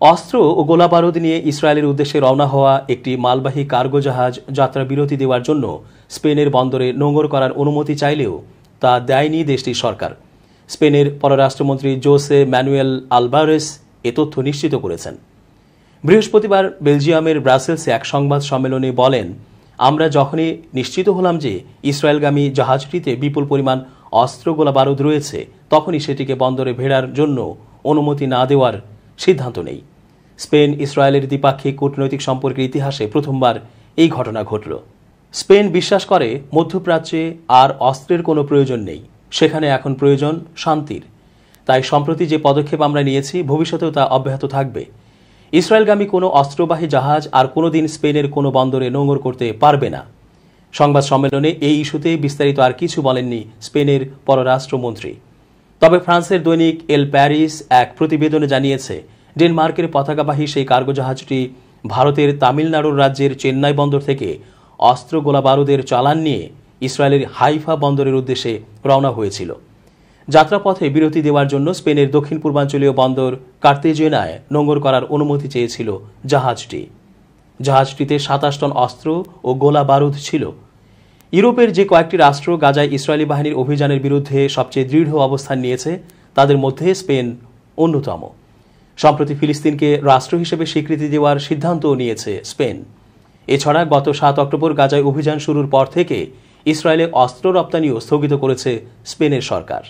অস্ত্র ও গোলাবারুদ নিয়ে ইসরায়েলের উদ্দেশ্যে রওনা হওয়া একটি মালবাহী কার্গো জাহাজ যাত্রা বিরতি দেওয়ার জন্য স্পেনের বন্দরে নোঙর করার অনুমতি চাইলেও তা দেয়নি দেশটির সরকার। স্পেনের পররাষ্ট্রমন্ত্রী জোসে ম্যানুয়েল আলভারেস এ তথ্য নিশ্চিত করেছেন। বৃহস্পতিবার বেলজিয়ামের ব্রাসেলসে এক সংবাদ সম্মেলনে বলেন, আমরা যখনই নিশ্চিত হলাম যে ইসরায়েলগামী জাহাজটিতে বিপুল পরিমাণ অস্ত্র গোলাবারুদ রয়েছে, তখনই সেটিকে বন্দরে ভেড়ার জন্য অনুমতি না দেওয়ার সিদ্ধান্ত নেই। স্পেন ইসরায়েলের দ্বিপাক্ষিক কূটনৈতিক সম্পর্কের ইতিহাসে প্রথমবার এই ঘটনা ঘটল। স্পেন বিশ্বাস করে মধ্যপ্রাচ্যে আর অস্ত্রের কোনো প্রয়োজন নেই, সেখানে এখন প্রয়োজন শান্তির। তাই সম্প্রতি যে পদক্ষেপ আমরা নিয়েছি, ভবিষ্যতেও তা অব্যাহত থাকবে। ইসরায়েলগামী কোনো অস্ত্রবাহী জাহাজ আর কোনোদিন স্পেনের কোনো বন্দরে নোঙর করতে পারবে না। সংবাদ সম্মেলনে এই ইস্যুতে বিস্তারিত আর কিছু বলেননি স্পেনের পররাষ্ট্রমন্ত্রী। তবে ফ্রান্সের দৈনিক এল প্যারিস এক প্রতিবেদনে জানিয়েছে, ডেনমার্কের পতাকাবাহী সেই কার্গো জাহাজটি ভারতের তামিলনাড়ুর রাজ্যের চেন্নাই বন্দর থেকে অস্ত্র গোলাবারুদের চালান নিয়ে ইসরায়েলের হাইফা বন্দরের উদ্দেশ্যে রওনা হয়েছিল। যাত্রাপথে বিরতি দেওয়ার জন্য স্পেনের দক্ষিণ পূর্বাঞ্চলীয় বন্দর কার্তেজেনায় নোঙর করার অনুমতি চেয়েছিল জাহাজটি। জাহাজটিতে ২৭ টন অস্ত্র ও গোলা বারুদ ছিল। ইউরোপের যে কয়েকটি রাষ্ট্র গাজায় ইসরায়েলি বাহিনীর অভিযানের বিরুদ্ধে সবচেয়ে দৃঢ় অবস্থান নিয়েছে, তাদের মধ্যে স্পেন অন্যতম। সম্প্রতি ফিলিস্তিনকে রাষ্ট্র হিসেবে স্বীকৃতি দেওয়ার সিদ্ধান্তও নিয়েছে স্পেন। এছাড়া গত ৭ অক্টোবর গাজায় অভিযান শুরুর পর থেকে ইসরায়েলে অস্ত্র রপ্তানিও স্থগিত করেছে স্পেনের সরকার।